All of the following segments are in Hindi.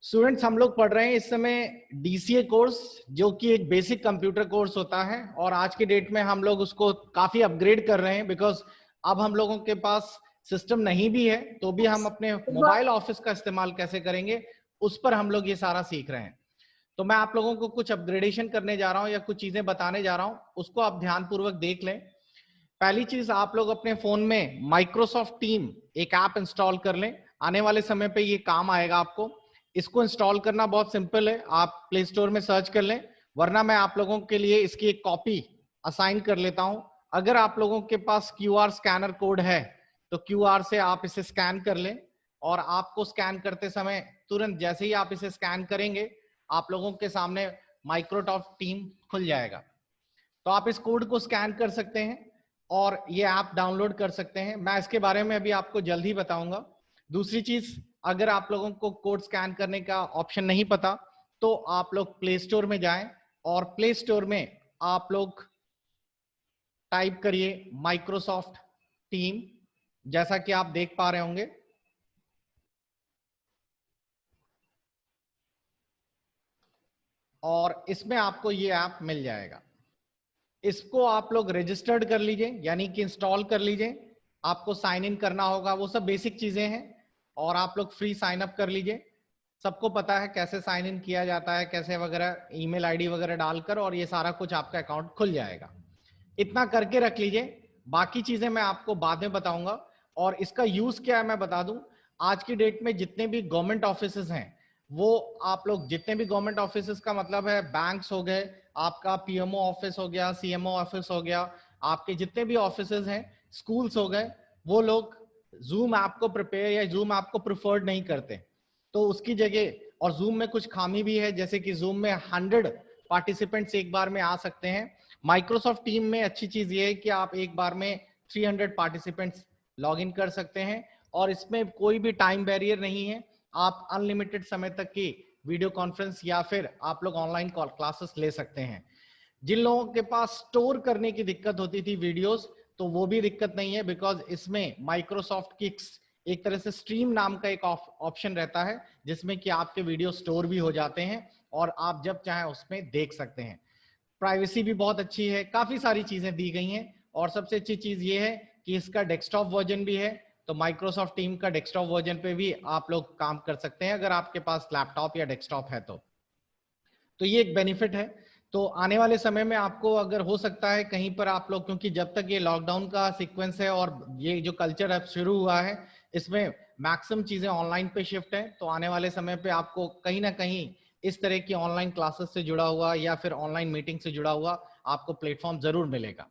स्टूडेंट्स, हम लोग पढ़ रहे हैं इस समय डीसीए कोर्स, जो कि एक बेसिक कंप्यूटर कोर्स होता है। और आज के डेट में हम लोग उसको काफी अपग्रेड कर रहे हैं, बिकॉज अब हम लोगों के पास सिस्टम नहीं भी है तो भी हम अपने मोबाइल ऑफिस का इस्तेमाल कैसे करेंगे उस पर हम लोग ये सारा सीख रहे हैं। तो मैं आप लोगों को कुछ अपग्रेडेशन करने जा रहा हूं या कुछ चीजें बताने जा रहा हूं, उसको आप ध्यानपूर्वक देख लें। पहली चीज, आप लोग अपने फोन में माइक्रोसॉफ्ट टीम एक ऐप इंस्टॉल कर लें। आने वाले समय पे ये काम आएगा आपको। इसको इंस्टॉल करना बहुत सिंपल है, आप प्ले स्टोर में सर्च कर लें, वरना मैं आप लोगों के लिए इसकी एक कॉपी असाइन कर लेता हूं। अगर आप लोगों के पास क्यूआर स्कैनर कोड है तो क्यूआर से आप इसे स्कैन कर लें, और आपको स्कैन करते समय तुरंत जैसे ही आप इसे स्कैन करेंगे आप लोगों के सामने माइक्रोसॉफ्ट टीम खुल जाएगा। तो आप इस कोड को स्कैन कर सकते हैं और ये ऐप डाउनलोड कर सकते हैं। मैं इसके बारे में अभी आपको जल्द ही बताऊंगा। दूसरी चीज, अगर आप लोगों को कोड स्कैन करने का ऑप्शन नहीं पता तो आप लोग प्ले स्टोर में जाएं और प्ले स्टोर में आप लोग टाइप करिए माइक्रोसॉफ्ट टीम, जैसा कि आप देख पा रहे होंगे। और इसमें आपको ये ऐप मिल जाएगा। इसको आप लोग रजिस्टर्ड कर लीजिए, यानी कि इंस्टॉल कर लीजिए। आपको साइन इन करना होगा, वो सब बेसिक चीजें हैं। और आप लोग फ्री साइन अप कर लीजिए। सबको पता है कैसे साइन इन किया जाता है, कैसे वगैरह ईमेल आईडी वगैरह डालकर, और ये सारा कुछ आपका अकाउंट खुल जाएगा। इतना करके रख लीजिए, बाकी चीजें मैं आपको बाद में बताऊंगा। और इसका यूज क्या है मैं बता दूं। आज की डेट में जितने भी गवर्नमेंट ऑफिसेज हैं, वो आप लोग जितने भी गवर्नमेंट ऑफिसेज का मतलब है बैंक्स हो गए, आपका पीएमओ ऑफिस हो गया, सीएमओ ऑफिस हो गया, आपके जितने भी ऑफिसेज हैं, स्कूल्स हो गए, वो लोग जूम ऐप को प्रिपेयर या जूम ऐप को प्रिफर्ड नहीं करते। तो उसकी जगह, और जूम में कुछ खामी भी है, जैसे कि जूम में 100 पार्टिसिपेंट्स एक बार में आ सकते हैं। माइक्रोसॉफ्ट टीम में अच्छी चीज ये है कि आप एक बार में 300 पार्टिसिपेंट्स लॉग इन कर सकते हैं, और इसमें कोई भी टाइम बैरियर नहीं है। आप अनलिमिटेड समय तक की वीडियो कॉन्फ्रेंस या फिर आप लोग ऑनलाइन क्लासेस ले सकते हैं। जिन लोगों के पास स्टोर करने की दिक्कत होती थी वीडियोस, तो वो भी दिक्कत नहीं है, बिकॉज इसमें माइक्रोसॉफ्ट की एक तरह से स्ट्रीम नाम का एक ऑप्शन रहता है, जिसमें कि आपके वीडियो स्टोर भी हो जाते हैं और आप जब चाहें उसमें देख सकते हैं। प्राइवेसी भी बहुत अच्छी है, काफी सारी चीजें दी गई हैं। और सबसे अच्छी चीज ये है कि इसका डेस्कटॉप वर्जन भी है, तो माइक्रोसॉफ्ट टीम का डेस्कटॉप वर्जन पे भी आप लोग काम कर सकते हैं अगर आपके पास लैपटॉप या डेस्कटॉप है तो ये एक बेनिफिट है। तो आने वाले समय में आपको अगर हो सकता है कहीं पर आप लोग, क्योंकि जब तक ये लॉकडाउन का सीक्वेंस है और ये जो कल्चर अब शुरू हुआ है, इसमें मैक्सिमम चीजें ऑनलाइन पे शिफ्ट है, तो आने वाले समय पे आपको कहीं ना कहीं इस तरह की ऑनलाइन क्लासेस से जुड़ा हुआ या फिर ऑनलाइन मीटिंग से जुड़ा हुआ आपको प्लेटफॉर्म जरूर मिलेगा।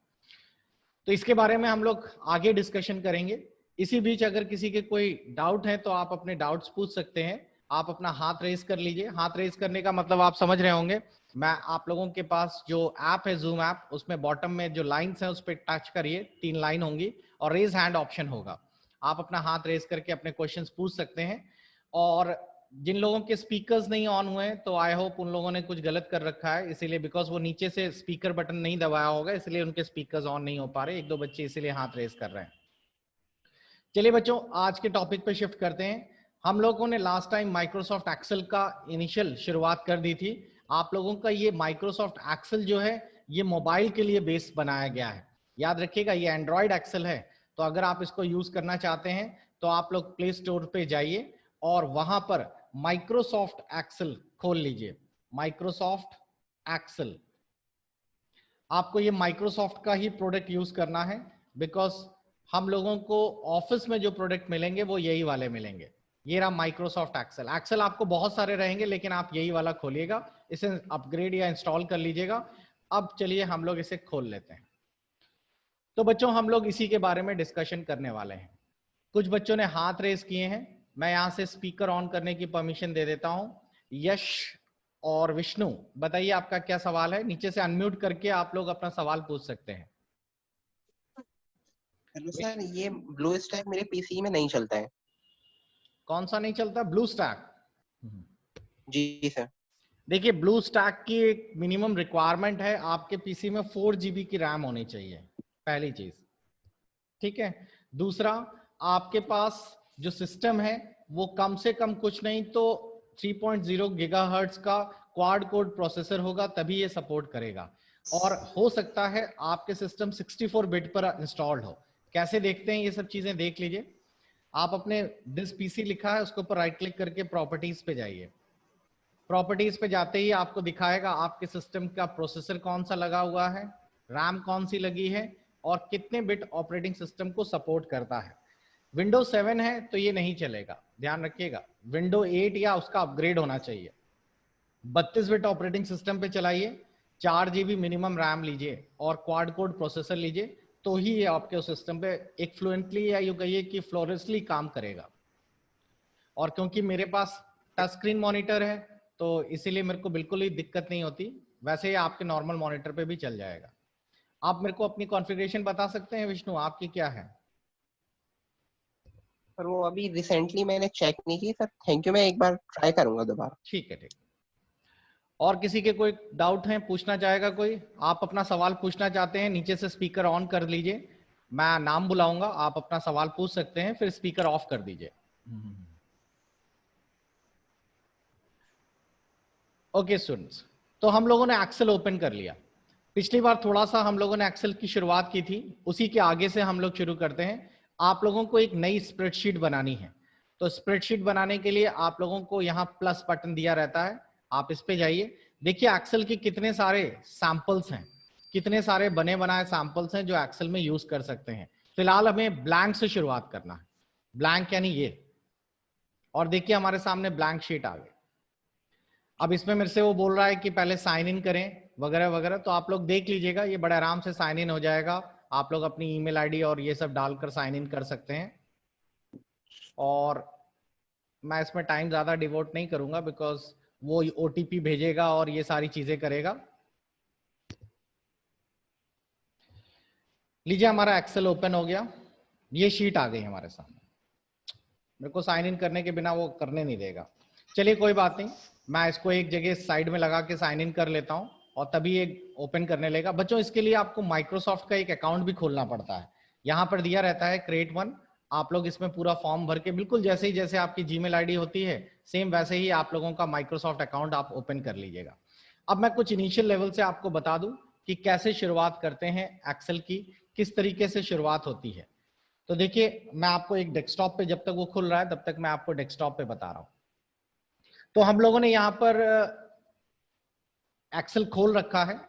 तो इसके बारे में हम लोग आगे डिस्कशन करेंगे। इसी बीच अगर किसी के कोई डाउट है तो आप अपने डाउट्स पूछ सकते हैं। आप अपना हाथ रेज कर लीजिए। हाथ रेज करने का मतलब आप समझ रहे होंगे। मैं आप लोगों के पास जो ऐप है जूम ऐप, उसमें बॉटम में जो लाइंस हैं उस पर टच करिए, 3 लाइन होंगी और रेज हैंड ऑप्शन होगा। आप अपना हाथ रेज करके अपने क्वेश्चंस पूछ सकते हैं। और जिन लोगों के स्पीकर्स नहीं ऑन हुए हैं तो आई होप उन लोगों ने कुछ गलत कर रखा है, इसीलिए बिकॉज वो नीचे से स्पीकर बटन नहीं दबाया होगा, इसलिए उनके स्पीकर्स ऑन नहीं हो पा रहे। एक दो बच्चे इसीलिए हाथ रेस कर रहे हैं। चलिए बच्चों, आज के टॉपिक पे शिफ्ट करते हैं। हम लोगों ने लास्ट टाइम माइक्रोसॉफ्ट एक्सेल का इनिशियल शुरुआत कर दी थी। आप लोगों का ये माइक्रोसॉफ्ट एक्सेल जो है, ये मोबाइल के लिए बेस बनाया गया है। याद रखिएगा, ये एंड्रॉयड एक्सेल है। तो अगर आप इसको यूज करना चाहते हैं तो आप लोग प्ले स्टोर पे जाइए और वहां पर माइक्रोसॉफ्ट एक्सेल खोल लीजिए। माइक्रोसॉफ्ट एक्सेल, आपको ये माइक्रोसॉफ्ट का ही प्रोडक्ट यूज करना है, बिकॉज हम लोगों को ऑफिस में जो प्रोडक्ट मिलेंगे वो यही वाले मिलेंगे। ये रहा माइक्रोसॉफ्ट एक्सेल। एक्सेल आपको बहुत सारे रहेंगे, लेकिन आप यही वाला खोलिएगा, इसे अपग्रेड या इंस्टॉल कर लीजिएगा। अब चलिए हम लोग इसे खोल लेते हैं। तो बच्चों, हम लोग इसी के बारे में डिस्कशन करने वाले हैं। कुछ बच्चों ने हाथ रेस किए हैं, मैं यहां से स्पीकर ऑन करने की परमिशन दे देता हूं। यश और विष्णु, बताइए आपका क्या सवाल है। नीचे से अनम्यूट करके आप लोग अपना सवाल पूछ सकते हैं। हेलो सर, ये ब्लू स्टैक मेरे पीसी में नहीं चलता है। कौन सा नहीं चलता? Blue Stack. जी सर। देखिए, ब्लू स्टैक की एक मिनिमम रिक्वायरमेंट है, आपके पीसी में 4 GB की रैम होनी चाहिए, पहली चीज। ठीक है। दूसरा, आपके पास जो सिस्टम है वो कम से कम कुछ नहीं तो 3.0 गीगाहर्ट्ज का क्वाड कोर प्रोसेसर होगा तभी ये सपोर्ट करेगा। और हो सकता है आपके सिस्टम 64 बिट पर इंस्टॉल्ड हो। कैसे देखते हैं ये सब चीजें देख लीजिए। आप अपने दिस पीसी लिखा है उसके ऊपर राइट क्लिक करके प्रॉपर्टीज पे जाइए। प्रॉपर्टीज पे जाते ही आपको दिखाएगा आपके सिस्टम का प्रोसेसर कौन सा लगा हुआ है, रैम कौन सी लगी है और कितने बिट ऑपरेटिंग सिस्टम को सपोर्ट करता है। विंडो 7 है तो ये नहीं चलेगा, ध्यान रखिएगा। विंडो 8 या उसका अपग्रेड होना चाहिए। 32 बिट ऑपरेटिंग सिस्टम पे चलाइए, 4 GB मिनिमम रैम लीजिए और क्वाड कोर प्रोसेसर लीजिए, तो ही ये आपके उस सिस्टम पे एक फ्लुएंटली या यूं कहिए कि फ्लोरेसली काम करेगा। और क्योंकि मेरे पास टच स्क्रीन मॉनिटर है तो इसीलिए मेरे को बिल्कुल ही दिक्कत नहीं होती। वैसे ही आपके नॉर्मल मॉनिटर पे भी चल जाएगा। आप मेरे को अपनी कॉन्फ़िगरेशन बता सकते हैं विष्णु, आपकी क्या है? पर वो अभी रिसेंटली मैंने चेक नहीं की सर। थैंक यू, मैं एक बार ट्राई करूंगा दोबारा। ठीक है, ठीक। और किसी के कोई डाउट है, पूछना चाहेगा कोई? आप अपना सवाल पूछना चाहते हैं, नीचे से स्पीकर ऑन कर लीजिए, मैं नाम बुलाऊंगा, आप अपना सवाल पूछ सकते हैं, फिर स्पीकर ऑफ कर दीजिए। ओके स्टूडेंट्स, तो हम लोगों ने एक्सेल ओपन कर लिया। पिछली बार थोड़ा सा हम लोगों ने एक्सेल की शुरुआत की थी, उसी के आगे से हम लोग शुरू करते हैं। आप लोगों को एक नई स्प्रेडशीट बनानी है, तो स्प्रेडशीट बनाने के लिए आप लोगों को यहाँ प्लस बटन दिया रहता है, आप इस पे जाइए। देखिए एक्सेल के कितने सारे सैंपल्स हैं, कितने सारे बने बनाए सैंपल्स हैं जो एक्सेल में यूज कर सकते हैं। फिलहाल हमें ब्लैंक से शुरुआत करना है, ब्लैंक यानी ये। और देखिए हमारे सामने ब्लैंक शीट आ गई। अब इसमें मेरे से वो बोल रहा है कि पहले साइन इन करें वगैरह वगैरह, तो आप लोग देख लीजिएगा, ये बड़े आराम से साइन इन हो जाएगा। आप लोग अपनी ईमेल आईडी और ये सब डालकर साइन इन कर सकते हैं। और मैं इसमें टाइम ज्यादा डिवोट नहीं करूंगा बिकॉज वो ओटीपी भेजेगा और ये सारी चीजें करेगा। लीजिए हमारा एक्सेल ओपन हो गया, ये शीट आ गई हमारे सामने। मेरे को साइन इन करने के बिना वो करने नहीं देगा। चलिए कोई बात नहीं, मैं इसको एक जगह साइड में लगा के साइन इन कर लेता हूं और तभी एक ओपन करने लेगा। बच्चों इसके लिए आपको माइक्रोसॉफ्ट का एक अकाउंट भी खोलना पड़ता है। यहाँ पर दिया रहता है क्रिएट वन। आप लोग इसमें पूरा फॉर्म भर के बिल्कुल जैसे ही जैसे आपकी जीमेल आईडी होती है सेम वैसे ही आप लोगों का माइक्रोसॉफ्ट अकाउंट आप ओपन कर लीजिएगा। अब मैं कुछ इनिशियल लेवल से आपको बता दूं कि कैसे शुरुआत करते हैं एक्सेल की, किस तरीके से शुरुआत होती है। तो देखिए मैं आपको एक डेस्कटॉप पे, जब तक वो खुल रहा है तब तक मैं आपको डेस्कटॉप पे बता रहा हूं। तो हम लोगों ने यहाँ पर एक्सेल खोल रखा है।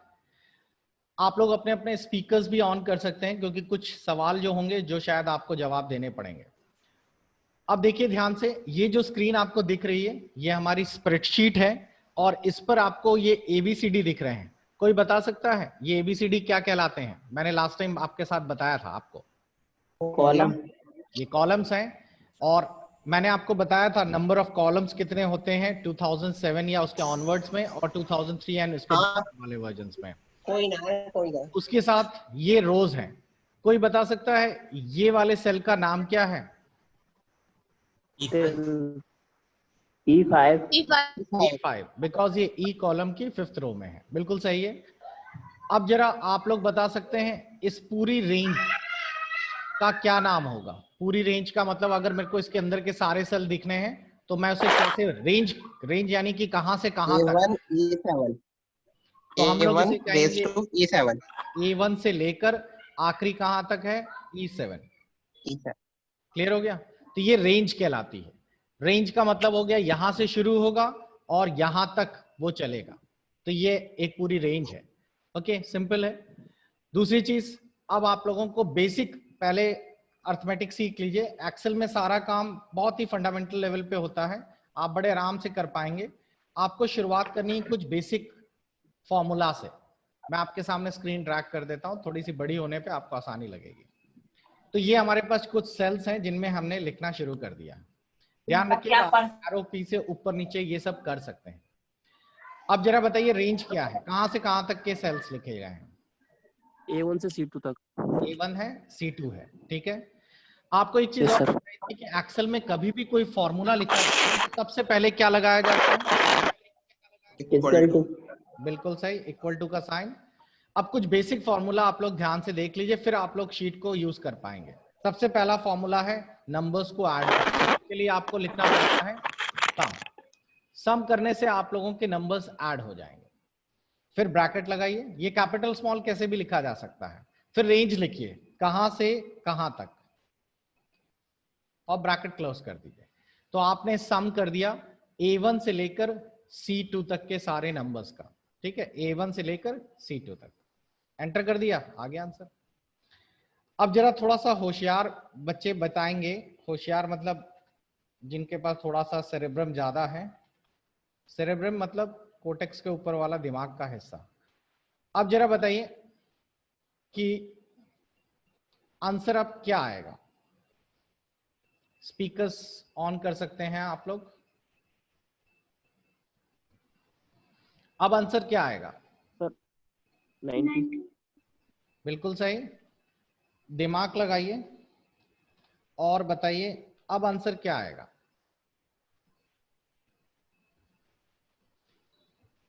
आप लोग अपने अपने स्पीकर्स भी ऑन कर सकते हैं क्योंकि कुछ सवाल जो होंगे जो शायद आपको जवाब देने पड़ेंगे। अब देखिए ध्यान से, ये जो स्क्रीन आपको दिख रही है ये हमारी स्प्रेडशीट है और इस पर आपको ये ABCD दिख रहे हैं। कोई बता सकता है ये ABCD क्या कहलाते हैं? मैंने लास्ट टाइम आपके साथ बताया था आपको। कॉलम। ये कॉलम्स हैं और मैंने आपको बताया था नंबर ऑफ कॉलम्स कितने होते हैं 2007 या उसके ऑनवर्ड्स में और 2003 एंड इसके वाले वर्जन्स में। कोई ना। उसके साथ ये रोज हैं। कोई बता सकता है ये वाले सेल का नाम क्या है? E5 बिकॉज ये E कॉलम की 5th रो में है। बिल्कुल सही है। अब जरा आप लोग बता सकते हैं इस पूरी रेंज का क्या नाम होगा? पूरी रेंज का मतलब अगर मेरे को इसके अंदर के सारे सेल दिखने हैं तो मैं उसे कैसे रेंज यानी कि कहां से कहां तक? तो हम लोग इसे कहेंगे A1 से लेकर आखिरी कहां तक है? E7। क्लियर हो गया? तो ये रेंज कहलाती है। रेंज का मतलब हो गया यहां से शुरू होगा और यहां तक वो चलेगा, तो ये एक पूरी रेंज है। ओके, सिंपल है। दूसरी चीज, अब आप लोगों को बेसिक पहले अर्थमेटिक सीख लीजिए। एक्सेल में सारा काम बहुत ही फंडामेंटल लेवल पे होता है, आप बड़े आराम से कर पाएंगे। आपको शुरुआत करनी है कुछ बेसिक फॉर्मूला से। मैं आपके सामने स्क्रीन ड्रैग कर देता हूं, थोड़ी सी बड़ी होने पे आपको आसानी लगेगी। तो ये हमारे पास कुछ सेल्स हैं जिनमें हमने लिखना शुरू कर दिया। ध्यान रखिएगा एरो की से ऊपर नीचे ये सब कर सकते हैं। अब जरा बताइए रेंज क्या है, कहां से कहां तक के सेल्स लिखे गए हैं? A1 से C2 तक। A1 है, C2 है, ठीक है। आपको एक चीज और बताइए कि एक्सेल में कभी भी कोई फॉर्मूला लिखा है तो सबसे पहले क्या लगाया जाता है? बिल्कुल सही, इक्वल टू का साइन। अब कुछ बेसिक फॉर्मूला आप लोग ध्यान से देख लीजिए, फिर आप लोग शीट को यूज कर पाएंगे। सबसे पहला फॉर्मूला है नंबर्स को ऐड करने के लिए आपको लिखना पड़ता है सम। सम करने से आप लोगों के नंबर्स ऐड हो जाएंगे। फिर ब्रैकेट लगाइए, ये कैपिटल स्मॉल कैसे भी लिखा जा सकता है। फिर रेंज लिखिए कहां से कहां तक और ब्रैकेट क्लोज कर दीजिए। तो आपने सम कर दिया A1 से लेकर C2 तक के सारे नंबर्स का, ठीक है, A1 से लेकर C2 तक एंटर कर दिया, आ गया आंसर। अब जरा थोड़ा सा होशियार बच्चे बताएंगे, होशियार मतलब जिनके पास थोड़ा सा सेरेब्रम ज्यादा है, सेरेब्रम मतलब कोटेक्स के ऊपर वाला दिमाग का हिस्सा। अब जरा बताइए कि आंसर अब क्या आएगा। स्पीकर्स ऑन कर सकते हैं आप लोग। अब आंसर क्या आएगा? सर 90। बिल्कुल सही, दिमाग लगाइए और बताइए अब आंसर क्या आएगा।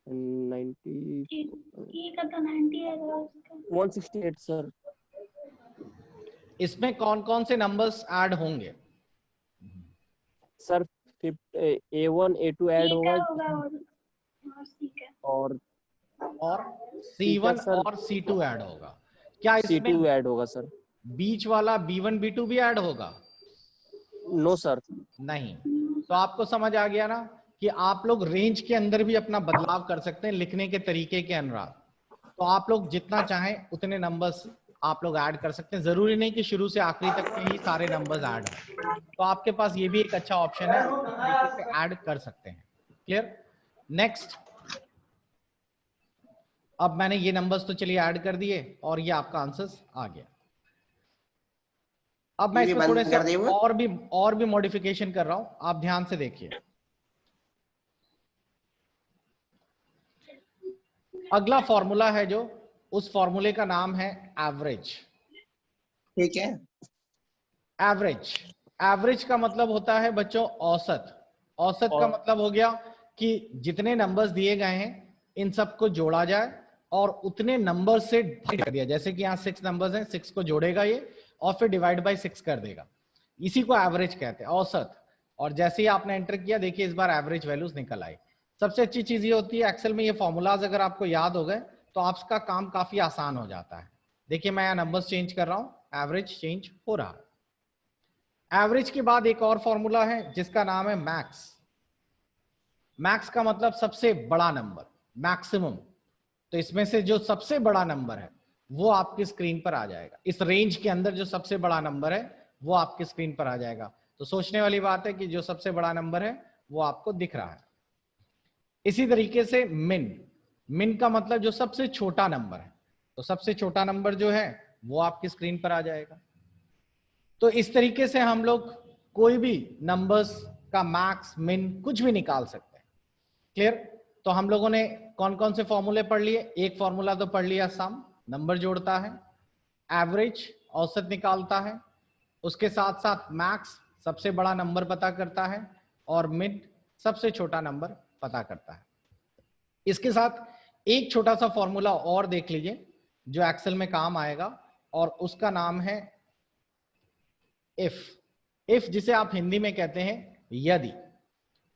90 का तो 90 है 168 सर। इसमें कौन कौन से नंबर्स ऐड होंगे? सर A1 A2 ऐड होगा और सी का और C1 सर और C2 ऐड होगा। क्या इसमें C2 ऐड होगा सर? बीच वाला B1 B2 भी ऐड होगा? No sir. नहीं। तो आपको समझ आ गया ना कि आप लोग रेंज के अंदर भी अपना बदलाव कर सकते हैं लिखने के तरीके के अनुसार। तो आप लोग जितना चाहें उतने नंबर्स आप लोग ऐड कर सकते हैं, जरूरी नहीं कि शुरू से आखिरी तक के ही सारे नंबर्स ऐड हो। तो आपके पास ये भी एक अच्छा ऑप्शन है, इस तरीके से ऐड कर सकते हैं। क्लियर? नेक्स्ट, अब मैंने ये नंबर्स तो चलिए ऐड कर दिए और ये आपका आंसर्स आ गया। अब मैं इसमें थोड़े से और भी मॉडिफिकेशन कर रहा हूं, आप ध्यान से देखिए। अगला फॉर्मूला है जो, उस फॉर्मूले का नाम है एवरेज। ठीक है। एवरेज, एवरेज का मतलब होता है बच्चों औसत। औसत का मतलब हो गया कि जितने नंबर्स दिए गए हैं इन सबको जोड़ा जाए और उतने नंबर से डिवाइड कर दिया। जैसे कि यहाँ 6 नंबर्स हैं, 6 को जोड़ेगा ये और फिर डिवाइड बाय 6 कर देगा। इसी को एवरेज कहते हैं, औसत। और जैसे ही आपने एंटर किया, देखिए इस बार एवरेज वैल्यूज निकल आई। सबसे अच्छी चीज ये होती है एक्सेल में, ये फॉर्मूलाज अगर आपको याद हो गए तो आपका काम काफी आसान हो जाता है। देखिए मैं यहाँ नंबर्स चेंज कर रहा हूँ, एवरेज चेंज हो रहा है। एवरेज के बाद एक और फॉर्मूला है जिसका नाम है मैक्स। मैक्स का मतलब सबसे बड़ा नंबर, मैक्सिमम। तो इसमें से जो सबसे बड़ा नंबर है वो आपकी स्क्रीन पर आ जाएगा। इस रेंज के अंदर जो सबसे बड़ा नंबर है वो आपकी स्क्रीन पर आ जाएगा। तो सोचने वाली बात है कि जो सबसे बड़ा नंबर है वो आपको दिख रहा है। इसी तरीके से मिन, मिन का मतलब जो सबसे छोटा नंबर है, तो सबसे छोटा नंबर जो है वो आपकी स्क्रीन पर आ जाएगा। तो इस तरीके से हम लोग कोई भी नंबर्स का मैक्स मिन कुछ भी निकाल सकते हैं। क्लियर? तो हम लोगों ने कौन कौन से फॉर्मूले पढ़ लिए? एक फॉर्मूला तो पढ़ लिया, सम नंबर जोड़ता है, एवरेज औसत निकालता है, उसके साथ साथ मैक्स सबसे बड़ा नंबर पता करता है और मिड सबसे छोटा नंबर पता करता है। इसके साथ एक छोटा सा फॉर्मूला और देख लीजिए जो एक्सेल में काम आएगा और उसका नाम है इफ। इफ जिसे आप हिंदी में कहते हैं यदि।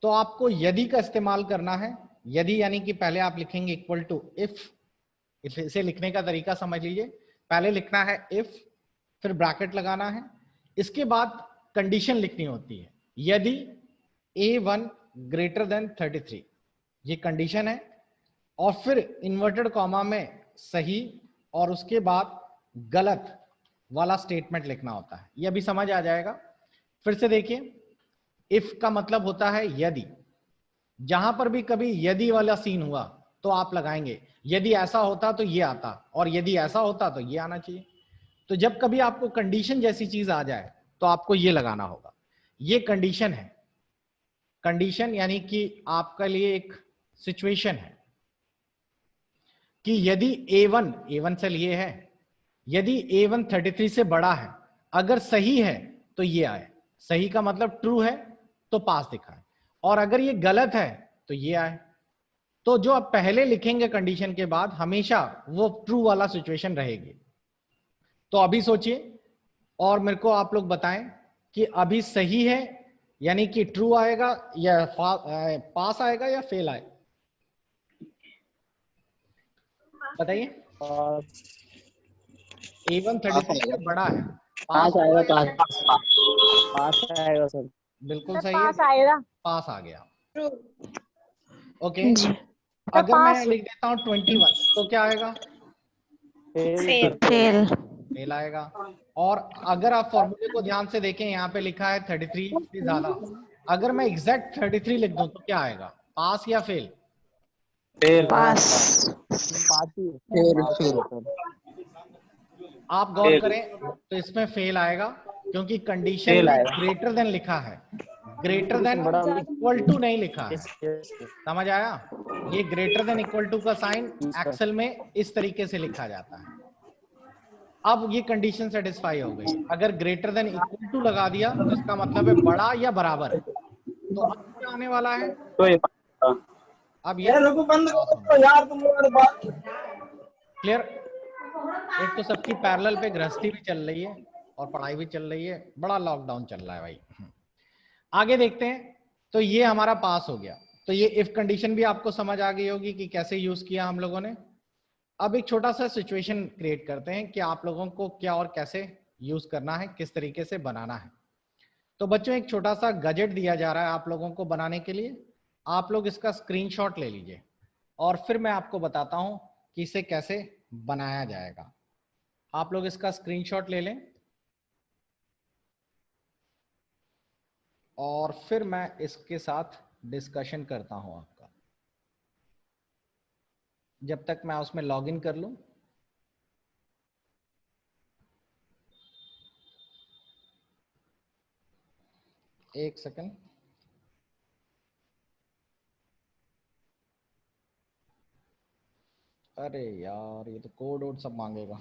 तो आपको यदि का इस्तेमाल करना है। यदि यानी कि पहले आप लिखेंगे इक्वल टू इफ। इसे लिखने का तरीका समझ लीजिए, पहले लिखना है इफ, फिर ब्रैकेट लगाना है, इसके बाद कंडीशन लिखनी होती है। यदि A1 ग्रेटर देन 33, ये कंडीशन है, और फिर इन्वर्टेड कॉमा में सही और उसके बाद गलत वाला स्टेटमेंट लिखना होता है। ये अभी समझ आ जाएगा। फिर से देखिए, इफ का मतलब होता है यदि। जहां पर भी कभी यदि वाला सीन हुआ तो आप लगाएंगे यदि ऐसा होता तो ये आता, और यदि ऐसा होता तो ये आना चाहिए। तो जब कभी आपको कंडीशन जैसी चीज आ जाए तो आपको ये लगाना होगा। ये कंडीशन है। कंडीशन यानी कि आपके लिए एक सिचुएशन है कि यदि A1 से लिए है, यदि A1 33 से बड़ा है, अगर सही है तो ये आए। सही का मतलब ट्रू है तो पास दिखाए, और अगर ये गलत है तो ये आए। तो जो आप पहले लिखेंगे कंडीशन के बाद हमेशा वो ट्रू वाला सिचुएशन रहेगी। तो अभी सोचिए और मेरे को आप लोग बताएं कि अभी सही है यानी कि ट्रू आएगा या पास आएगा या फेल आएगा, बताइए। पास A1 33 से बड़ा है, पास पास आएगा, होगा या पास। fail? पास आएगा सर। बिल्कुल सर सही है, पास आएगा। पास आ गया। ओके, जी अगर मैं पास। लिख देता हूँ 21 तो क्या आएगा, fail fail sir, fail. Fail आएगा। और अगर आप फॉर्मूले को ध्यान से देखें, यहाँ पे लिखा है 33 से ज्यादा, अगर मैं एग्जैक्ट 33 लिख दूं तो क्या आएगा, पास या फेल? पास। पास ही फेल, पास फेल। होगा सर। आप गौर करें तो इसमें फेल आएगा, क्योंकि कंडीशन में ग्रेटर देन लिखा है, ग्रेटर देन बड़ा इक्वल टू नहीं लिखा है। यस यस समझ आया? ये ग्रेटर देन इक्वल टू का साइन सर। एक्सेल में इस तरीके से लिखा जाता है। अब ये कंडीशन सेटिस्फाई हो गई। अगर ग्रेटर देन इक्वल टू लगा दिया तो इसका मतलब है बड़ा या बराबर है। तो अब क्या आने वाला है, अब ये क्लियर। एक तो सबकी पैरेलल पे गृहस्थी भी चल रही है और पढ़ाई भी चल रही है, बड़ा लॉकडाउन चल रहा है भाई। आगे देखते हैं। तो ये हमारा पास हो गया। तो ये इफ कंडीशन भी आपको समझ आ गई होगी कि कैसे यूज किया हम लोगों ने। अब एक छोटा सा सिचुएशन क्रिएट करते हैं कि आप लोगों को क्या और कैसे यूज करना है, किस तरीके से बनाना है। तो बच्चों एक छोटा सा गजेट दिया जा रहा है आप लोगों को बनाने के लिए। आप लोग इसका स्क्रीनशॉट ले लीजिए और फिर मैं आपको बताता हूं कि इसे कैसे बनाया जाएगा। आप लोग इसका स्क्रीनशॉट ले लें और फिर मैं इसके साथ डिस्कशन करता हूं आपका, जब तक मैं उसमें लॉगिन कर लूं। एक सेकंड। अरे यार, ये तो कोड वोड सब मांगेगा।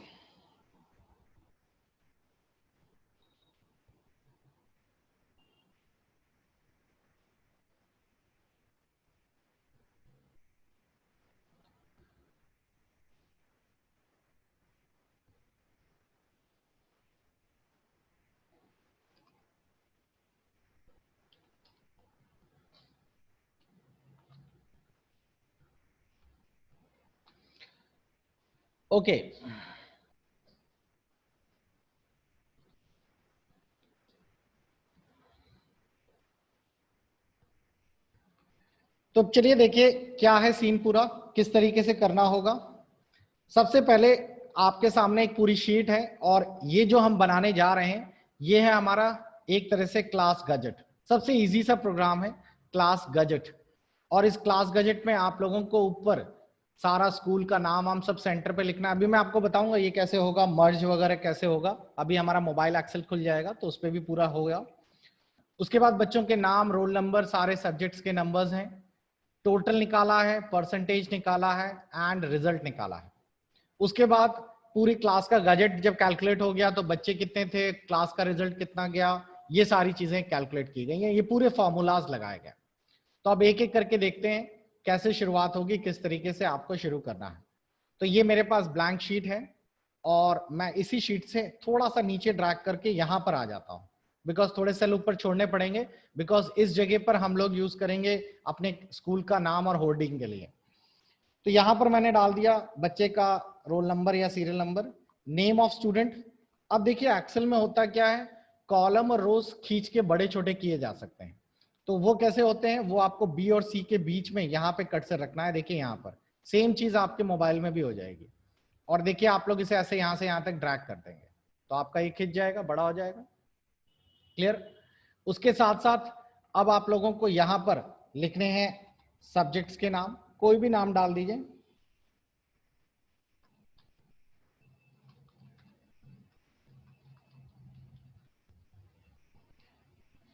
ओके, तो चलिए देखिए क्या है सीन पूरा, किस तरीके से करना होगा। सबसे पहले आपके सामने एक पूरी शीट है और ये जो हम बनाने जा रहे हैं ये है हमारा एक तरह से क्लास गजेट। सबसे इजी सा प्रोग्राम है क्लास गजेट। और इस क्लास गजेट में आप लोगों को ऊपर सारा स्कूल का नाम हम सब सेंटर पे लिखना है। अभी मैं आपको बताऊंगा ये कैसे होगा, मर्ज वगैरह कैसे होगा। अभी हमारा मोबाइल एक्सेल खुल जाएगा तो उस पर भी पूरा होगा। उसके बाद बच्चों के नाम, रोल नंबर, सारे सब्जेक्ट्स के नंबर्स हैं, टोटल निकाला है, परसेंटेज निकाला है एंड रिजल्ट निकाला है। उसके बाद पूरी क्लास का गजेट जब कैलकुलेट हो गया तो बच्चे कितने थे, क्लास का रिजल्ट कितना गया, ये सारी चीजें कैलकुलेट की गई हैं। ये पूरे फॉर्मूलाज लगाए गए। तो अब एक एक करके देखते हैं कैसे शुरुआत होगी, किस तरीके से आपको शुरू करना है। तो ये मेरे पास ब्लैंक शीट है और मैं इसी शीट से थोड़ा सा नीचे ड्रैग करके यहां पर आ जाता हूं, बिकॉज थोड़े सेल ऊपर छोड़ने पड़ेंगे, बिकॉज इस जगह पर हम लोग यूज करेंगे अपने स्कूल का नाम और होर्डिंग के लिए। तो यहां पर मैंने डाल दिया बच्चे का रोल नंबर या serial number, name of student. अब देखिए एक्सेल में होता क्या है, कॉलम और रोज खींच के बड़े छोटे किए जा सकते हैं। तो वो कैसे होते हैं, वो आपको बी और सी के बीच में यहाँ पे कट से रखना है। देखिए यहाँ पर सेम चीज आपके मोबाइल में भी हो जाएगी। और देखिए आप लोग इसे ऐसे यहाँ से यहाँ तक ड्रैग कर देंगे तो आपका ये खिंच जाएगा, बड़ा हो जाएगा। क्लियर। उसके साथ साथ अब आप लोगों को यहाँ पर लिखने हैं सब्जेक्ट्स के नाम, कोई भी नाम डाल दीजिए।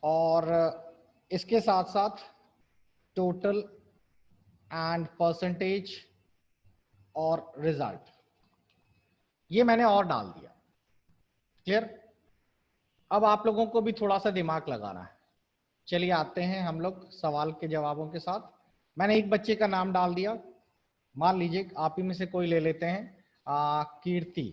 और इसके साथ साथ टोटल एंड परसेंटेज और रिजल्ट, ये मैंने और डाल दिया। क्लियर। अब आप लोगों को भी थोड़ा सा दिमाग लगाना है। चलिए आते हैं हम लोग सवाल के जवाबों के साथ। मैंने एक बच्चे का नाम डाल दिया, मान लीजिए आप ही में से कोई ले लेते हैं, कीर्ति।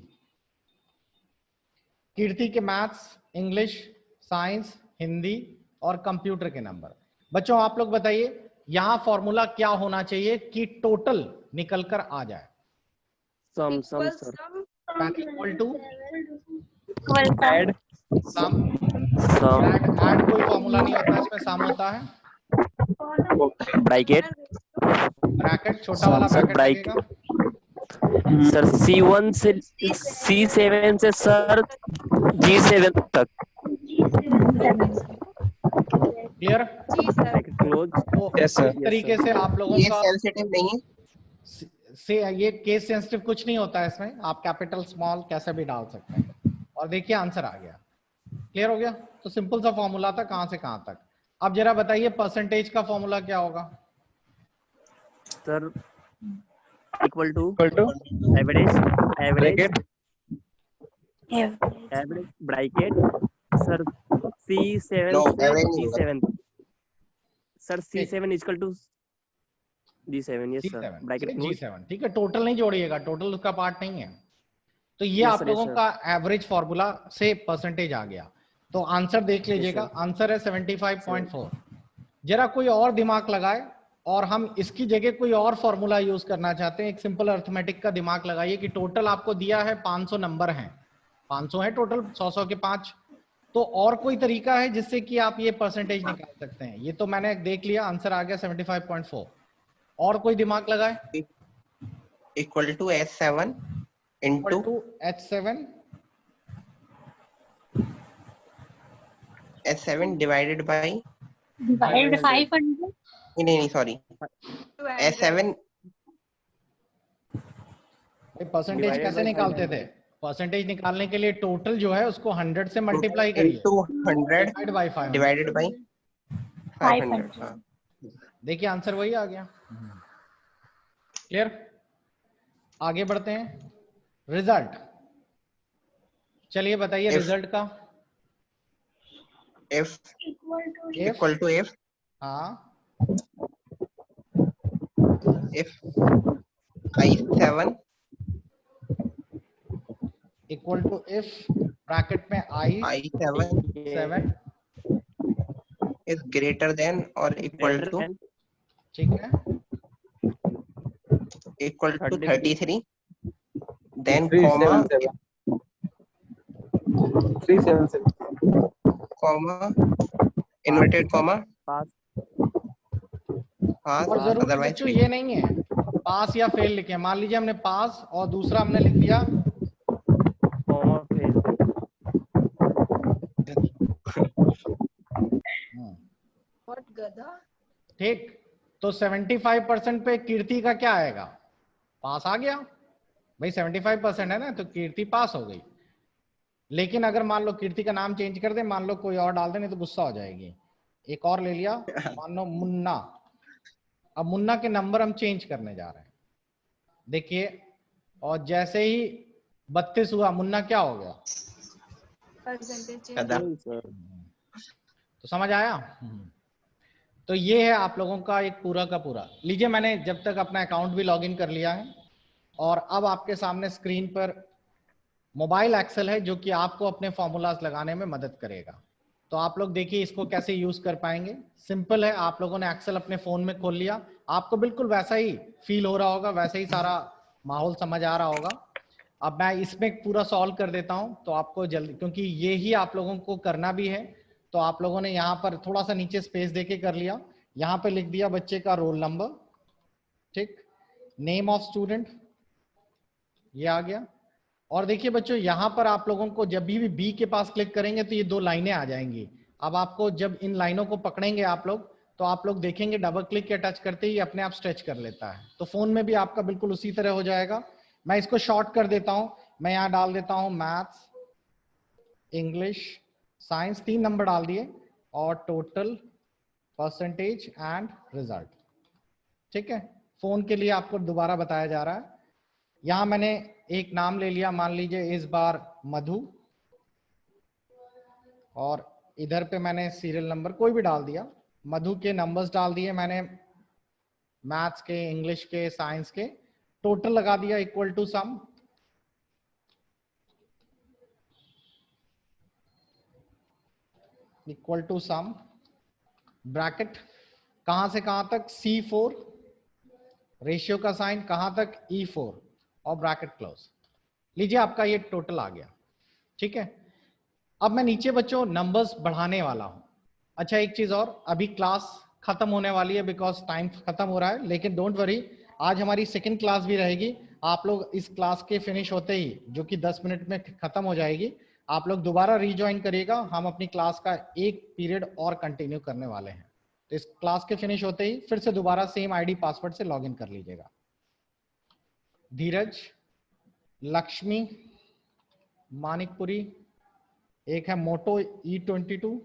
कीर्ति के मैथ्स, इंग्लिश, साइंस, हिंदी और कंप्यूटर के नंबर। बच्चों आप लोग बताइए यहां फॉर्मूला क्या होना चाहिए कि टोटल निकल कर आ जाए? Sum sir equal to add sum. Sum add कोई फॉर्मूला नहीं होता, इसमें सम होता है। ब्रैकेट ब्रैकेट छोटा वाला सर ब्रैकेट लगेगा। सर C1 से C7 से सर G7 तक क्लियर? क्लोज। तो Yes, sir. इस तरीके से आप लोगों ये का सेंसिटिव नहीं है। से ये केस सेंसिटिव कुछ नहीं होता है इसमें, आप कैपिटल स्मॉल कैसे भी डाल सकते हैं। और देखिए आंसर आ गया। क्लियर हो गया? तो सिंपल सा फॉर्मूला था कहां से कहां तक। अब जरा बताइए परसेंटेज का फॉर्मूला क्या होगा? Sir equal to equal to average bracket average bracket sir C7 no से एवरेज नहीं होगा। G7 sir C7 equal to G7 yes sir G7 bracket close. G7 ठीक है, टोटल नहीं जोड़िएगा, टोटल उसका पार्ट नहीं है। तो ये Yes, आप sir, लोगों yes, sir. का एवरेज फॉर्मूला से परसेंटेज आ गया। तो आंसर देख लीजिएगा, sir. आंसर है 75.4। जरा कोई और दिमाग लगाए और हम इसकी जगह कोई और फॉर्मूला यूज करना चाहते हैं। एक सिंपल अर्थमेटिक का दिमाग लगाइए कि टोटल आपको दिया है 500 नंबर हैं, 500 है टोटल, 100 के 5। तो और कोई तरीका है जिससे कि आप ये परसेंटेज निकाल सकते हैं? ये तो मैंने देख लिया, आंसर आ गया 75.4। और कोई दिमाग लगाए? Equal to S7 into H7 S7 divided by divide 500 नहीं सॉरी S7 परसेंटेज Divided कैसे by निकालते थे? परसेंटेज निकालने के लिए टोटल जो है उसको 100 से मल्टीप्लाई करिए, into 100 divide by 500। Divided by 500। हाँ देखिए आंसर वही आ गया। क्लियर? आगे बढ़ते हैं। रिजल्ट चलिए बताइए If- रिजल्ट का। F If equal to F हाँ if I7 equal to if bracket में I7 7 is greater than or equal to ठीक है, equal to 33 then 377 comma inverted comma pass pass और जरूरी otherwise बच्चों fail। ये नहीं है पास या फेल लिखे। मान लीजिए हमने पास और दूसरा हमने लिख दिया कॉमा फेल ठीक। तो 75% पे कीर्ति का क्या आएगा? पास आ गया भाई, 75% है ना, तो कीर्ति पास हो गई। लेकिन अगर मान लो कीर्ति का नाम चेंज कर दे, मान लो कोई और डाल दे, नहीं तो गुस्सा हो जाएगी। एक और ले लिया, मान लो मुन्ना। अब मुन्ना के नंबर हम चेंज करने जा रहे हैं, देखिए। और जैसे ही 32 हुआ, मुन्ना क्या हो गया? गधा। तो समझ आया? तो ये है आप लोगों का एक पूरा का पूरा। लीजिए मैंने जब तक अपना अकाउंट भी लॉगिन कर लिया है और अब आपके सामने स्क्रीन पर मोबाइल एक्सेल है जो कि आपको अपने फॉर्मूलाज लगाने में मदद करेगा। तो आप लोग देखिए इसको कैसे यूज कर पाएंगे। सिंपल है, आप लोगों ने एक्सेल अपने फोन में खोल लिया, आपको बिल्कुल वैसा ही फील हो रहा होगा, वैसे ही सारा माहौल समझ आ रहा होगा। अब मैं इसमें पूरा सॉल्व कर देता हूं तो आपको जल्दी, क्योंकि ये ही आप लोगों को करना भी है। तो आप लोगों ने यहाँ पर थोड़ा सा नीचे स्पेस देके कर लिया, यहाँ पे लिख दिया बच्चे का रोल नंबर, ठीक, नेम ऑफ स्टूडेंट, ये आ गया। और देखिए बच्चों यहाँ पर आप लोगों को जब भी बी के पास क्लिक करेंगे तो ये दो लाइनें आ जाएंगी। अब आपको जब इन लाइनों को पकड़ेंगे आप लोग, तो आप लोग देखेंगे डबल क्लिक या टच करते ही अपने आप स्ट्रेच कर लेता है। तो फोन में भी आपका बिल्कुल उसी तरह हो जाएगा। मैं इसको शॉर्ट कर देता हूं, मैं यहाँ डाल देता हूं मैथ्स, इंग्लिश, साइंस, 3 नंबर डाल दिए और टोटल, परसेंटेज एंड रिजल्ट। ठीक है, फोन के लिए आपको दोबारा बताया जा रहा है। यहां मैंने एक नाम ले लिया, मान लीजिए इस बार मधु, और इधर पे मैंने सीरियल नंबर कोई भी डाल दिया, मधु के नंबर्स डाल दिए मैंने, मैथ्स के, इंग्लिश के, साइंस के, टोटल लगा दिया equal to sum, equal to sum, bracket कहां से कहां तक, C4, रेशियो का साइन कहां तक, E4 और ब्रैकेट क्लोज। लीजिए आपका ये टोटल आ गया, ठीक है। अब मैं नीचे बच्चों नंबर्स बढ़ाने वाला हूं। अच्छा एक चीज और, अभी क्लास खत्म होने वाली है बिकॉज टाइम खत्म हो रहा है, लेकिन डोंट वरी, आज हमारी सेकंड क्लास भी रहेगी। आप लोग इस क्लास के फिनिश होते ही, जो कि 10 मिनट में खत्म हो जाएगी, आप लोग दोबारा रीज्वाइन करिएगा। हम अपनी क्लास का एक पीरियड और कंटिन्यू करने वाले हैं। तो इस क्लास के फिनिश होते ही फिर से दोबारा सेम आईडी पासवर्ड से लॉगिन कर लीजिएगा। धीरज, लक्ष्मी, मानिकपुरी, एक है मोटो E22।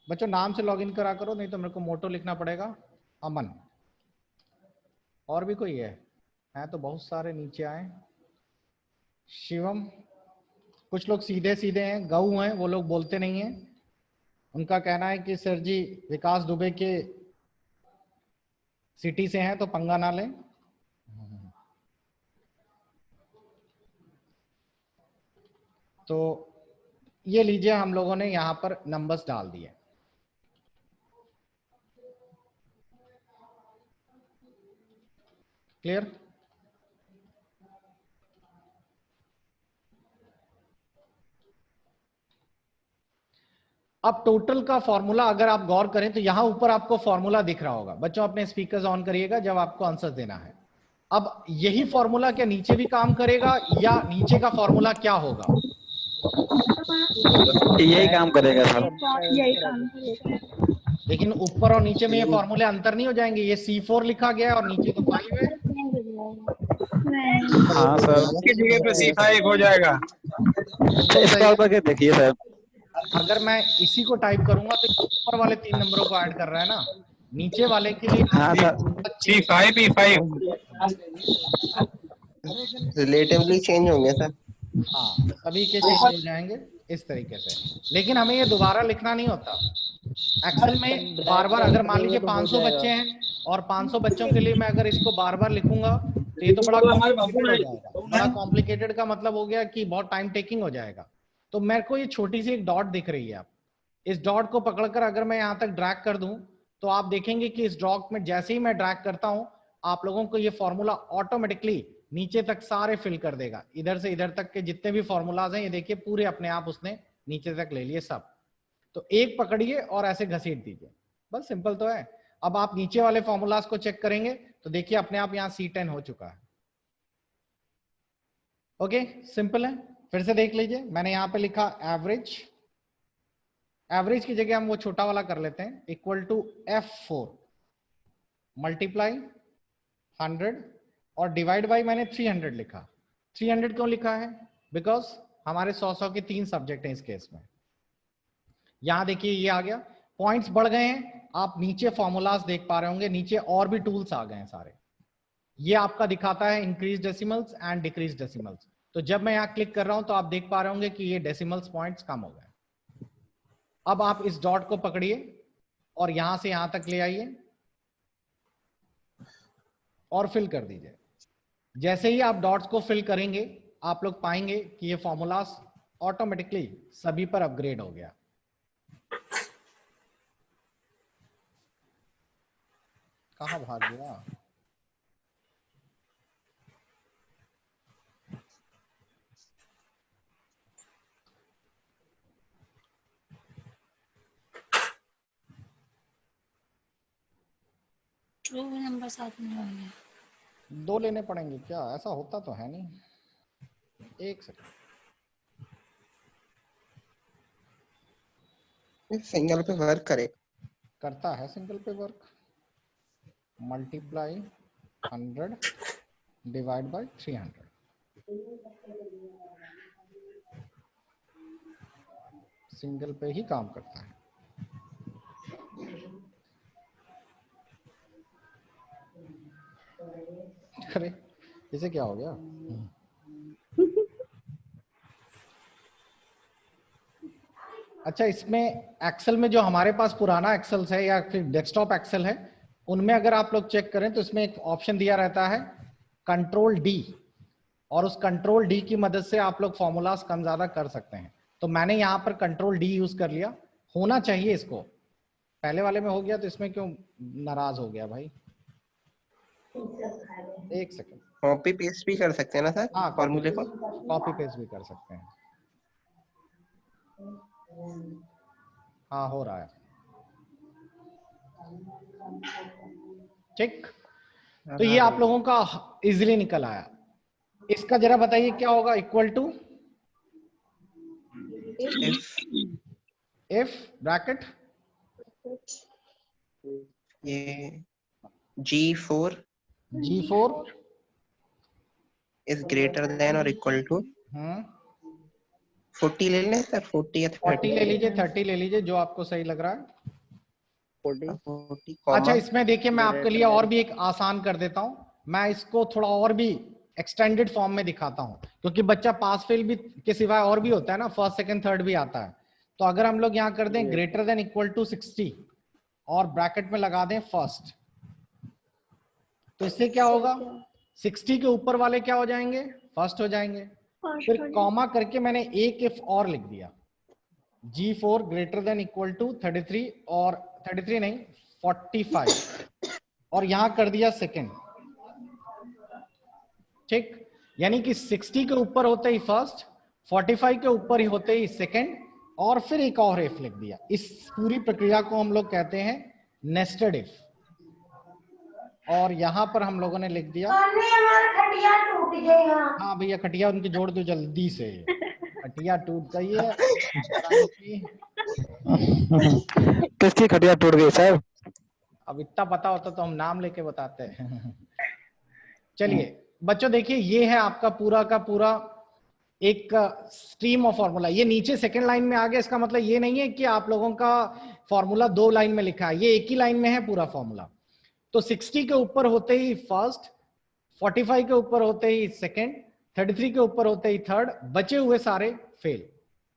बच्चों नाम से लॉगिन करा करो, नहीं तो मेरे को मोटो लिखना पड़ेगा। अमन, और भी कोई है तो बहुत सारे नीचे आए। शिवम, कुछ लोग सीधे सीधे हैं, गऊ हैं, वो लोग बोलते नहीं हैं। उनका कहना है कि सर जी विकास दुबे के सिटी से हैं तो पंगा ना लें। तो ये लीजिए, हम लोगों ने यहां पर नंबर्स डाल दिए। क्लियर? अब टोटल का फॉर्मूला अगर आप गौर करें तो यहां ऊपर आपको फॉर्मूला दिख रहा होगा। बच्चों अपने स्पीकर्स ऑन करिएगा जब आपको आंसर देना है। अब यही फॉर्मूला क्या नीचे भी काम करेगा, या नीचे का फॉर्मूला क्या होगा? यही काम करेगा सर। यही काम करेगा। लेकिन ऊपर और नीचे में ये फॉर्मूले अंतर नहीं हो जाएंगे? ये C4 लिखा गया है और नीचे तो 5 है। नहीं, हाँ सर, की जगह पे C5 हो जाएगा। इसका करके देखिए सर। अगर मैं इसी को टाइप करूंगा तो ऊपर वाले 3 नंबरों को ऐड कर रहा है ना, नीचे वाले के लिए हाँ sir, C5 E5 relatively change होंगे सर। हाँ सभी के चेंज हो जाएंगे इस तरीके से। लेकिन हमें ये दोबारा लिखना नहीं होता। एक्सेल में बार बार, अगर मान लीजिए 500 बच्चे हैं और 500 बच्चों के लिए मैं अगर इसको बार बार लिखूंगा तो ये तो बड़ा कॉम्प्लिकेटेड हो जाएगा। बड़ा कॉम्प्लिकेटेड का मतलब हो गया कि बहुत टाइम टेकिंग हो जाएगा। तो मेरे को ये छोटी सी एक डॉट दिख रही है, आप इस डॉट को पकड़कर अगर मैं यहाँ तक ड्रैग कर दूं तो आप देखेंगे कि इस डॉट में जैसे ही मैं ड्रैग करता हूं, आप लोगों को ये फॉर्मूला ऑटोमेटिकली नीचे तक सारे फिल कर देगा। इधर से इधर तक के जितने भी फॉर्मूलाज हैं, ये देखिए पूरे अपने आप उसने नीचे तक ले लिए सब। तो एक पकड़िए और ऐसे घसीट दीजिए, बस सिंपल तो है। अब आप नीचे वाले फॉर्मूलाज को चेक करेंगे तो देखिए अपने आप यहाँ C10 हो चुका है। ओके, सिंपल है। फिर से देख लीजिए, मैंने यहाँ पे लिखा एवरेज। एवरेज की जगह हम वो छोटा वाला कर लेते हैं, इक्वल टू F4 मल्टीप्लाई 100 और डिवाइड बाई मैंने 300 लिखा। 300 क्यों लिखा है? बिकॉज हमारे 100 के 3 सब्जेक्ट हैं इस केस में। यहां देखिए ये आ गया, पॉइंट्स बढ़ गए हैं। आप नीचे फॉर्मूलाज देख पा रहे होंगे, नीचे और भी टूल्स आ गए हैं सारे। ये आपका दिखाता है increase decimals and decrease decimals. तो जब मैं यहां क्लिक कर रहा हूं तो आप देख पा रहे होंगे कि ये डेसिमल्स पॉइंट्स कम हो गए। अब आप इस डॉट को पकड़िए और यहां से यहां तक ले आइए और फिल कर दीजिए। जैसे ही आप डॉट्स को फिल करेंगे, आप लोग पाएंगे कि ये फॉर्मूलाज ऑटोमेटिकली सभी पर अपग्रेड हो गया। कहां भाग गया? नंबर साथ में होंगे। 2 लेने पड़ेंगे क्या? ऐसा होता तो है नहीं। एक सेकंड, सिंगल पे वर्क करे। करता है सिंगल पे work. Multiply 100 divide by 300। Single पे ही काम करता है। अरे इसे क्या हो गया? अच्छा, इसमें एक्सेल में जो हमारे पास पुराना एक्सेल है या फिर डेस्कटॉप एक्सेल है, उनमें अगर आप लोग चेक करें तो इसमें एक ऑप्शन दिया रहता है कंट्रोल डी, और उस कंट्रोल डी की मदद से आप लोग फॉर्मूलाज कम ज्यादा कर सकते हैं। तो मैंने यहाँ पर कंट्रोल डी यूज कर लिया। होना चाहिए इसको, पहले वाले में हो गया तो इसमें क्यों नाराज हो गया भाई? एक सेकंड। कॉपी पेस्ट भी कर सकते हैं ना सर हाँ, फॉर्मूले को? कॉपी पेस्ट भी कर सकते हैं। हाँ, हो रहा है। ठीक, तो ये आप लोगों का इजीली निकल आया। इसका जरा बताइए क्या होगा? इक्वल टू इफ ब्रैकेट ये G4 is greater than or equal to 40 ले लें सर, 40 या 40 ले लीजिए, 30 ले लीजिए, जो आपको सही लग रहा है। 40 अच्छा, इसमें देखिए मैं आपके लिए और भी एक आसान कर देता हूं। मैं इसको थोड़ा और भी एक्सटेंडेड फॉर्म में दिखाता हूं, क्योंकि बच्चा पास फेल भी के सिवाय और भी होता है ना, फर्स्ट सेकंड थर्ड भी आता है। तो अगर हम लोग यहाँ कर दें ग्रेटर देन इक्वल टू 60 और ब्रैकेट में लगा दें फर्स्ट, तो इससे क्या होगा? 60 के ऊपर वाले क्या हो जाएंगे? फर्स्ट हो जाएंगे। फिर कॉमा करके मैंने एक इफ और लिख दिया, G4 greater than equal to 33 और 33 नहीं 45, और यहां कर दिया सेकंड। ठीक, यानी कि 60 के ऊपर होते ही फर्स्ट, 45 के ऊपर ही होते ही सेकंड, और फिर एक और इफ लिख दिया। इस पूरी प्रक्रिया को हम लोग कहते हैं नेस्टेड इफ। और यहां पर हम लोगों ने लिख दिया, खटिया टूट गया। हाँ भैया, खटिया उनकी जोड़ दो जल्दी से, खटिया टूट गई है। किसकी खटिया टूट गई साहब? अब इतना पता होता तो हम नाम लेके बताते हैं। चलिए बच्चों, देखिए ये है आपका पूरा का पूरा एक स्ट्रीम ऑफ फॉर्मूला। ये नीचे सेकंड लाइन में आ गया, इसका मतलब ये नहीं है कि आप लोगों का फॉर्मूला 2 लाइन में लिखा है, ये एक ही लाइन में है पूरा फॉर्मूला। तो 60 के ऊपर होते ही फर्स्ट, 45 के ऊपर होते ही सेकंड, 33 के ऊपर होते ही थर्ड, बचे हुए सारे फेल।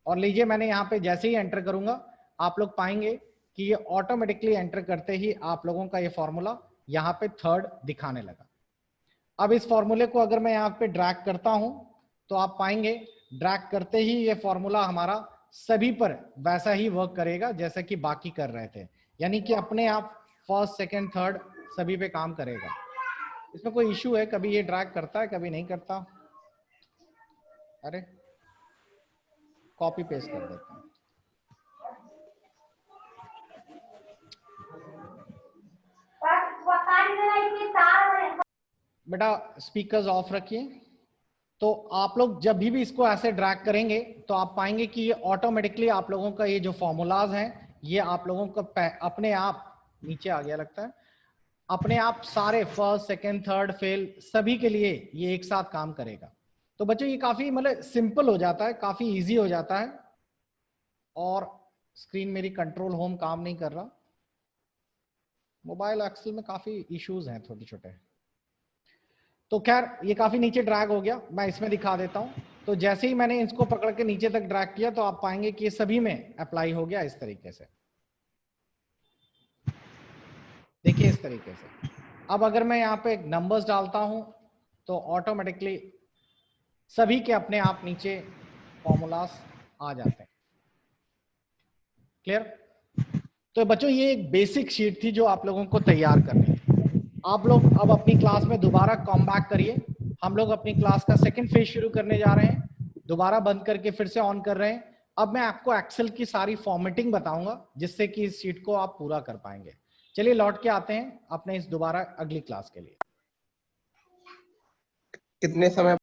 और लीजिए मैंने यहाँ पे जैसे ही एंटर करूंगा, आप लोग पाएंगे कि ये ऑटोमेटिकली एंटर करते ही आप लोगों का ये फॉर्मूला यहाँ पे थर्ड दिखाने लगा। अब इस फॉर्मूले को अगर मैं यहाँ पे ड्रैग करता हूं, तो आप पाएंगे ड्रैग करते ही ये फॉर्मूला हमारा सभी पर वैसा ही वर्क करेगा जैसा कि बाकी कर रहे थे, यानी कि अपने आप फर्स्ट सेकंड थर्ड सभी पे काम करेगा। इसमें कोई इश्यू है? कभी ये ड्रैग करता है, कभी नहीं करता। अरे कॉपी पेस्ट कर देता हूं। बेटा स्पीकर्स ऑफ रखिए। तो आप लोग जब भी इसको ऐसे ड्रैग करेंगे तो आप पाएंगे कि ये ऑटोमेटिकली आप लोगों का ये जो फॉर्मूलाज हैं, ये आप लोगों का अपने आप नीचे आ गया लगता है, अपने आप सारे फर्स्ट सेकंड थर्ड फेल सभी के लिए ये एक साथ काम करेगा। तो बच्चों ये काफी मतलब सिंपल हो जाता है, काफी इजी हो जाता है। और स्क्रीन मेरी कंट्रोल होम काम नहीं कर रहा, मोबाइल एक्सेल में काफी इश्यूज हैं छोटे छोटे। तो खैर ये काफी नीचे ड्रैग हो गया, मैं इसमें दिखा देता हूं। तो जैसे ही मैंने इसको पकड़ के नीचे तक ड्रैग किया तो आप पाएंगे कि ये सभी में अप्लाई हो गया इस तरीके से। देखिए इस तरीके से। अब अगर मैं यहाँ पे नंबर्स डालता हूं तो ऑटोमेटिकली सभी के अपने आप नीचे फॉर्मूलास आ जाते हैं। क्लियर? तो बच्चों ये एक बेसिक शीट थी जो आप लोगों को तैयार करनी थी। आप लोग अब अपनी क्लास में दोबारा कम बैक करिए। हम लोग अपनी क्लास का सेकंड फेज शुरू करने जा रहे हैं, दोबारा बंद करके फिर से ऑन कर रहे हैं। अब मैं आपको एक्सेल की सारी फॉर्मेटिंग बताऊंगा जिससे कि इस शीट को आप पूरा कर पाएंगे। चलिए लौट के आते हैं अपने इस दोबारा अगली क्लास के लिए। कितने समय